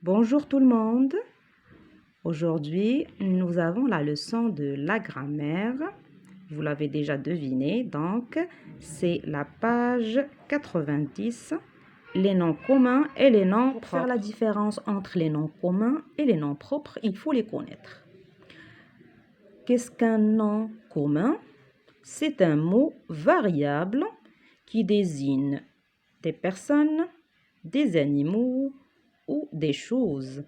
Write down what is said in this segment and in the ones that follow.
Bonjour tout le monde. Aujourd'hui, nous avons la leçon de la grammaire. Vous l'avez déjà deviné, donc c'est la page 90, les noms communs et les noms propres. Pour faire la différence entre les noms communs et les noms propres, il faut les connaître. Qu'est-ce qu'un nom commun? C'est un mot variable qui désigne des personnes, des animaux ou des choses.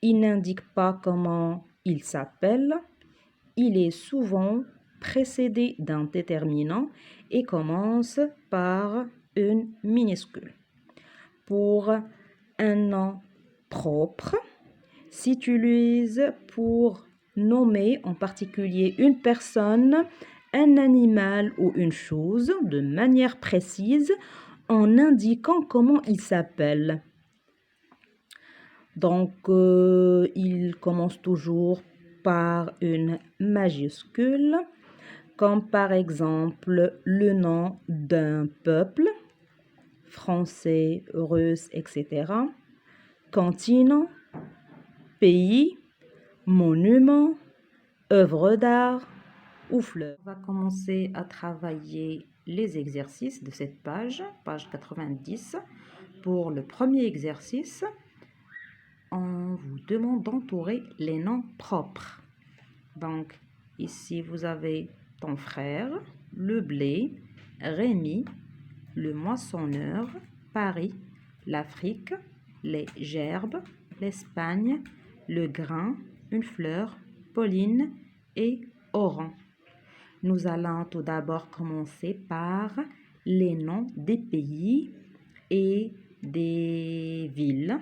Il n'indique pas comment il s'appelle. Il est souvent précédé d'un déterminant et commence par une minuscule. Pour un nom propre, s'utilise pour nommer en particulier une personne, un animal ou une chose de manière précise en indiquant comment il s'appelle. Donc, il commence toujours par une majuscule, comme par exemple le nom d'un peuple, français, russe, etc. Continent, pays, monument, œuvre d'art ou fleuve. On va commencer à travailler les exercices de cette page 90. Pour le premier exercice, on vous demande d'entourer les noms propres. Donc, ici, vous avez ton frère, le blé, Rémi, le moissonneur, Paris, l'Afrique, les gerbes, l'Espagne, le grain, une fleur, Pauline et Oran. Nous allons tout d'abord commencer par les noms des pays et des villes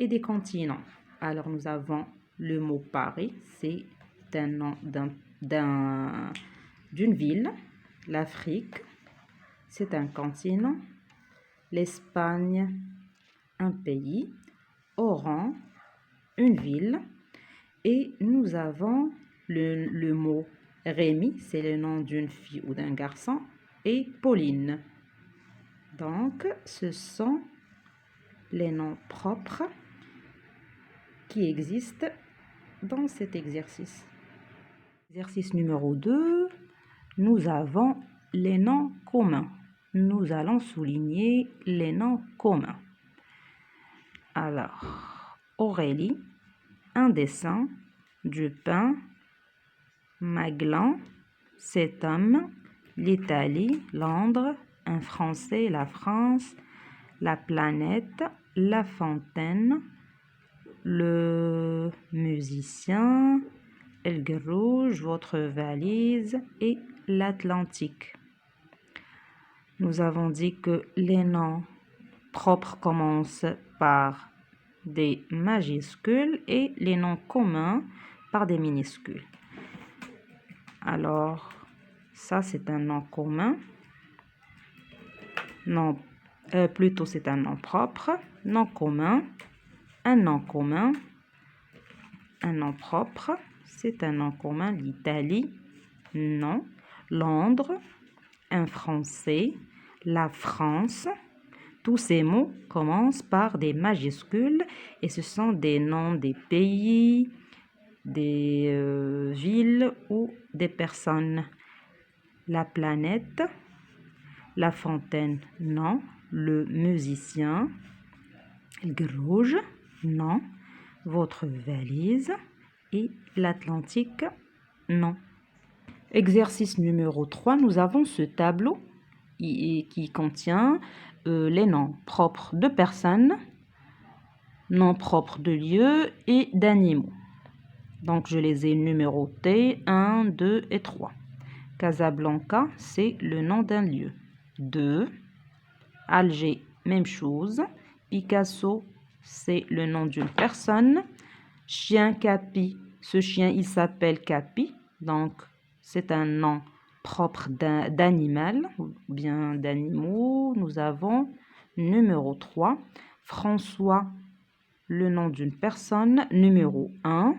et des continents. Alors, nous avons le mot Paris, c'est un nom d'une ville. L'Afrique, c'est un continent. L'Espagne, un pays. Oran, une ville. Et nous avons le mot Rémi, c'est le nom d'une fille ou d'un garçon. Et Pauline. Donc, ce sont les noms propres qui existent dans cet exercice. Exercice numéro 2, nous avons les noms communs. Nous allons souligner les noms communs. Alors, Aurélie, un dessin, du pain, Maglan, cet homme, l'Italie, Londres, un Français, la France, la planète, la fontaine, le musicien, El Rouge, votre valise et l'Atlantique. Nous avons dit que les noms propres commencent par des majuscules et les noms communs par des minuscules. Alors, ça c'est un nom commun. Non, plutôt c'est un nom propre. Nom commun. Un nom commun, un nom propre, c'est un nom commun, l'Italie, non, Londres, un Français, la France. Tous ces mots commencent par des majuscules et ce sont des noms des pays, des villes ou des personnes. La planète, la fontaine, non, le musicien, le rouge, non. Votre valise et l'Atlantique, non. Exercice numéro 3, nous avons ce tableau qui contient les noms propres de personnes, noms propres de lieux et d'animaux. Donc, je les ai numérotés 1, 2 et 3. Casablanca, c'est le nom d'un lieu. 2. Alger, même chose. Picasso, c'est le nom d'une personne. Chien Capi, ce chien il s'appelle Capi, donc c'est un nom propre d'animal ou bien d'animaux. Nous avons numéro 3. François, le nom d'une personne, numéro 1.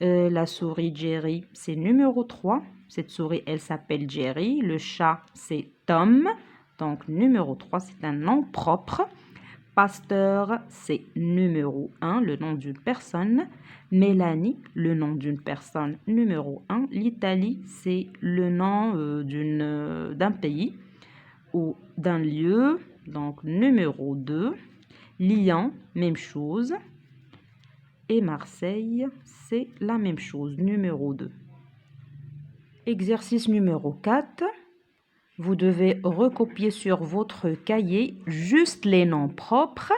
La souris Jerry, c'est numéro 3. Cette souris, elle s'appelle Jerry. Le chat, c'est Tom. Donc, numéro 3, c'est un nom propre. Pasteur, c'est numéro 1, le nom d'une personne. Mélanie, le nom d'une personne numéro 1. L'Italie, c'est le nom d'un pays ou d'un lieu, donc numéro 2. Lyon, même chose. Et Marseille, c'est la même chose, numéro 2. Exercice numéro 4. Vous devez recopier sur votre cahier juste les noms propres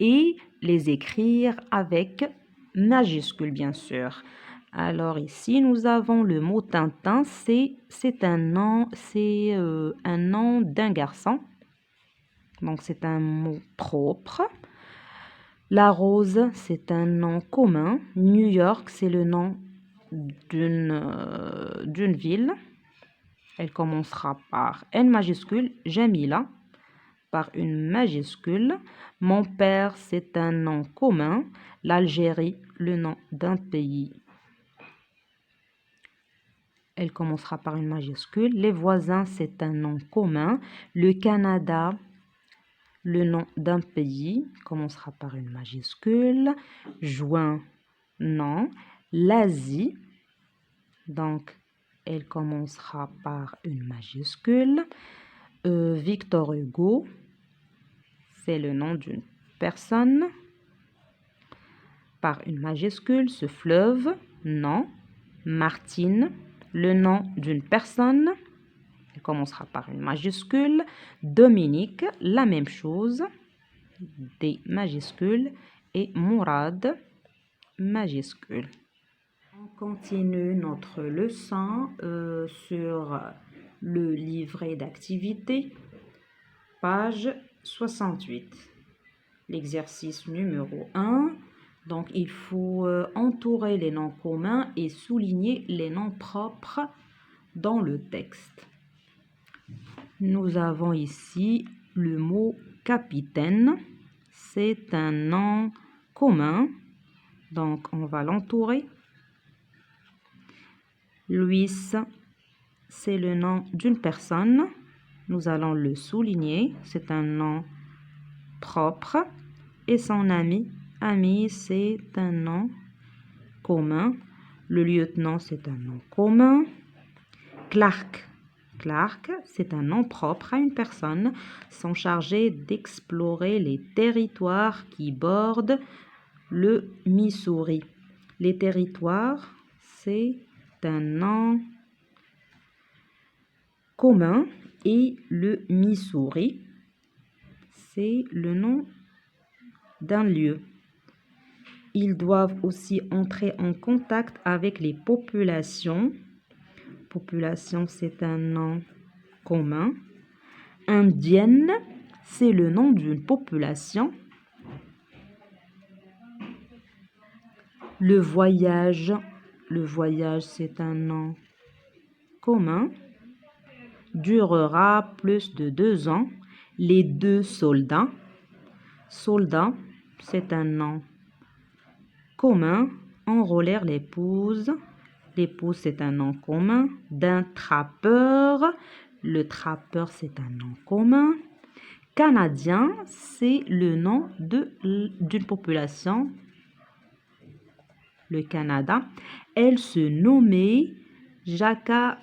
et les écrire avec majuscule, bien sûr. Alors ici, nous avons le mot Tintin. C'est un nom d'un garçon. Donc, c'est un mot propre. La Rose, c'est un nom commun. New York, c'est le nom d'une ville. Elle commencera par N majuscule. Jamila, par une majuscule. Mon père, c'est un nom commun. L'Algérie, le nom d'un pays. Elle commencera par une majuscule. Les voisins, c'est un nom commun. Le Canada, le nom d'un pays, commencera par une majuscule. Juin, non. L'Asie, donc, elle commencera par une majuscule. Victor Hugo, c'est le nom d'une personne, par une majuscule. Ce fleuve, non. Martine, le nom d'une personne, elle commencera par une majuscule. Dominique, la même chose, des majuscules. Et Mourad, majuscule. On continue notre leçon sur le livret d'activité, page 68. L'exercice numéro 1. Donc, il faut entourer les noms communs et souligner les noms propres dans le texte. Nous avons ici le mot capitaine. C'est un nom commun. Donc, on va l'entourer. Luis, c'est le nom d'une personne. Nous allons le souligner. C'est un nom propre. Et son ami, c'est un nom commun. Le lieutenant, c'est un nom commun. Clark, c'est un nom propre à une personne. Sont chargés d'explorer les territoires qui bordent le Missouri. Les territoires, c'est un nom commun. Et le Missouri, c'est le nom d'un lieu. Ils doivent aussi entrer en contact avec les populations. Population, c'est un nom commun. Indienne, c'est le nom d'une population. Le voyage, c'est un nom commun. Durera plus de 2 ans. Les 2 soldats. Soldat, c'est un nom commun. Enrôlèrent l'épouse. L'épouse, c'est un nom commun. D'un trappeur. Le trappeur, c'est un nom commun. Canadien, c'est le nom d'une population. Le Canada. Elle se nommait Jakajewa.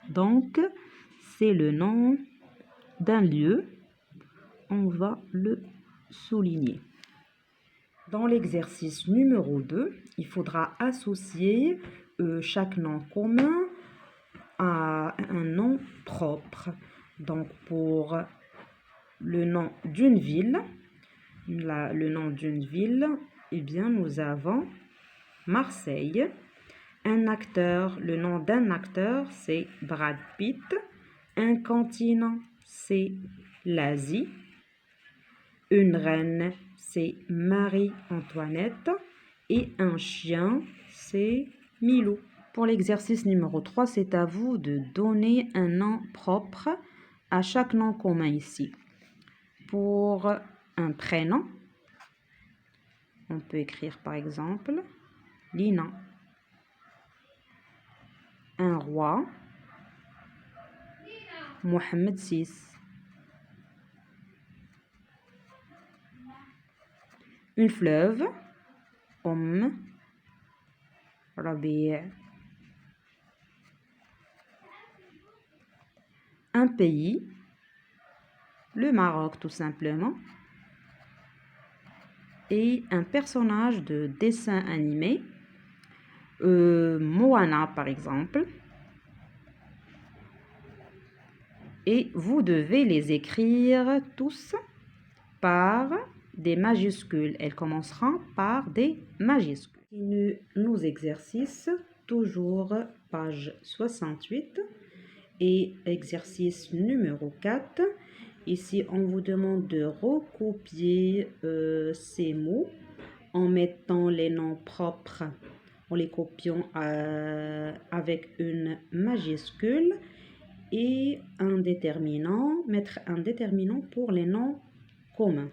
Donc, c'est le nom d'un lieu. On va le souligner. Dans l'exercice numéro 2, il faudra associer chaque nom commun à un nom propre. Donc, pour le nom d'une ville, eh bien, nous avons Marseille. Un acteur, le nom d'un acteur, c'est Brad Pitt. Un continent, c'est l'Asie. Une reine, c'est Marie-Antoinette. Et un chien, c'est Milou. Pour l'exercice numéro 3, c'est à vous de donner un nom propre à chaque nom commun ici. Pour un prénom, on peut écrire par exemple Lina. Un roi, Mohamed VI. Une fleuve, ربيع. Un pays, le Maroc tout simplement. Et un personnage de dessin animé, Moana par exemple. Et vous devez les écrire tous par des majuscules. Elles commenceront par des majuscules. Nos exercices, toujours page 68 et exercice numéro 4. Ici, on vous demande de recopier ces mots en mettant les noms propres, en les copiant avec une majuscule et un déterminant, mettre un déterminant pour les noms communs.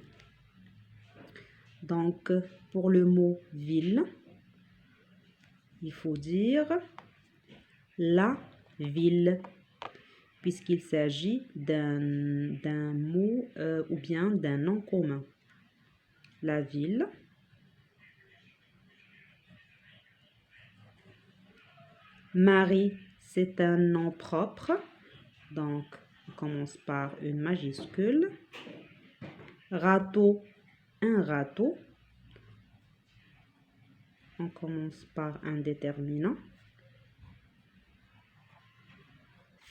Donc, pour le mot ville, il faut dire la ville, puisqu'il s'agit d'un mot ou bien d'un nom commun. La ville. Marie, c'est un nom propre, donc on commence par une majuscule. Râteau, un râteau, on commence par un déterminant.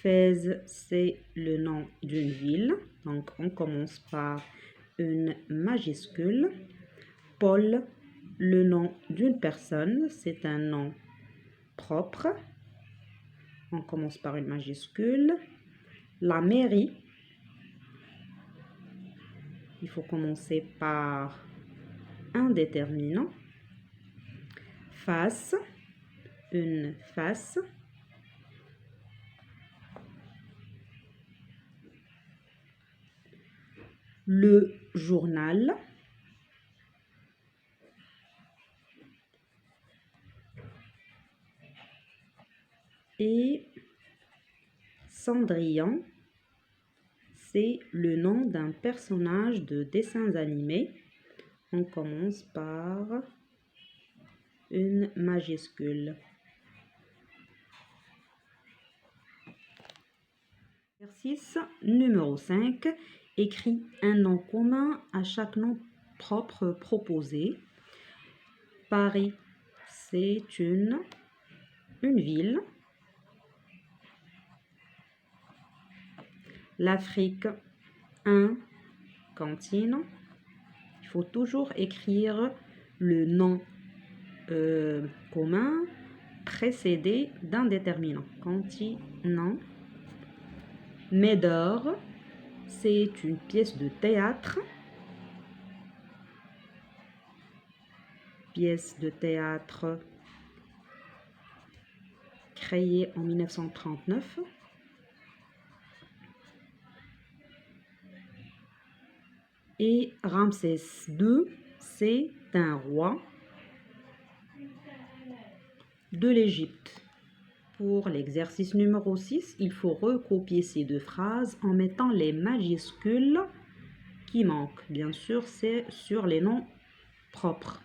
Fès, c'est le nom d'une ville, donc on commence par une majuscule. Paul, le nom d'une personne, c'est un nom propre, on commence par une majuscule. La mairie, il faut commencer par un déterminant. Face, une face. Le journal. Et Cendrillon, c'est le nom d'un personnage de dessins animés. On commence par une majuscule. Exercice numéro 5. Écris un nom commun à chaque nom propre proposé. Paris, c'est une ville. L'Afrique, un continent. Il faut toujours écrire le nom commun précédé d'un déterminant. Continent. Médor, c'est une pièce de théâtre. Pièce de théâtre créée en 1939. Et Ramsès II, c'est un roi de l'Égypte. Pour l'exercice numéro 6, il faut recopier ces deux phrases en mettant les majuscules qui manquent. Bien sûr, c'est sur les noms propres.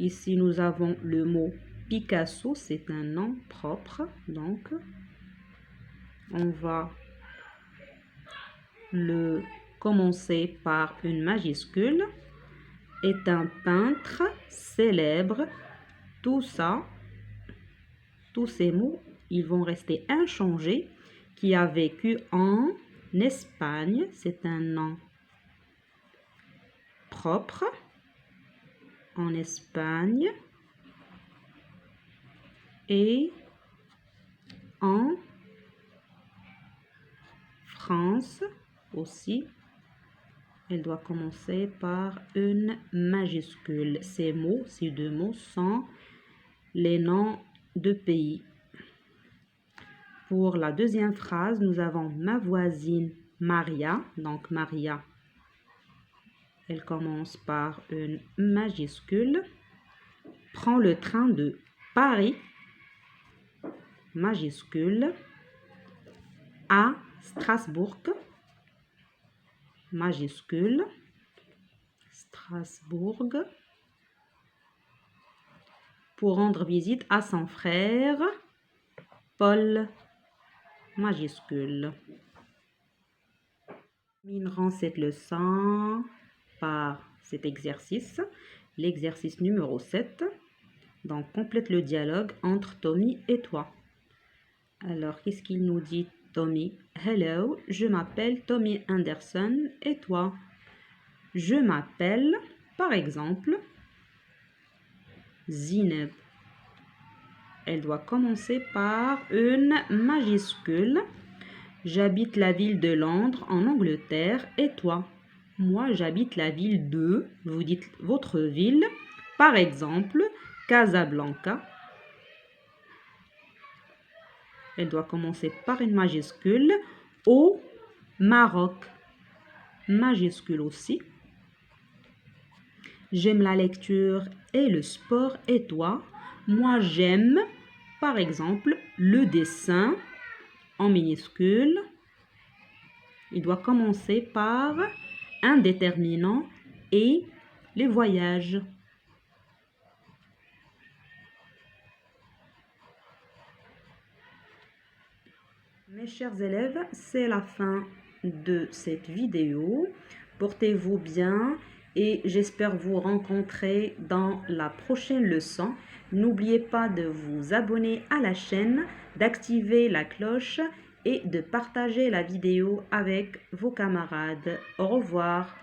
Ici, nous avons le mot Picasso, c'est un nom propre. Donc, on va le commencer par une majuscule. Est un peintre célèbre. Tout ça, tous ces mots, ils vont rester inchangés. Qui a vécu en Espagne, c'est un nom propre. En Espagne et en France aussi. Elle doit commencer par une majuscule. Ces deux mots sont les noms de pays. Pour la deuxième phrase, nous avons ma voisine Maria. Donc Maria, elle commence par une majuscule. Prends le train de Paris, majuscule, à Strasbourg, majuscule, Strasbourg pour rendre visite à son frère Paul, majuscule. Terminerons cette leçon par cet exercice, l'exercice numéro 7. Donc, complète le dialogue entre Tommy et toi. Alors, qu'est-ce qu'il nous dit, Tommy? Hello, je m'appelle Tommy Anderson et toi? Je m'appelle, par exemple, Zineb. Elle doit commencer par une majuscule. J'habite la ville de Londres en Angleterre et toi? Moi, j'habite la ville de, vous dites votre ville, par exemple, Casablanca. Elle doit commencer par une majuscule. Au Maroc, majuscule aussi. J'aime la lecture et le sport et toi? Moi, j'aime, par exemple, le dessin en minuscule. Il doit commencer par un déterminant et les voyages. Mes chers élèves, c'est la fin de cette vidéo. Portez-vous bien et j'espère vous rencontrer dans la prochaine leçon. N'oubliez pas de vous abonner à la chaîne, d'activer la cloche et de partager la vidéo avec vos camarades. Au revoir.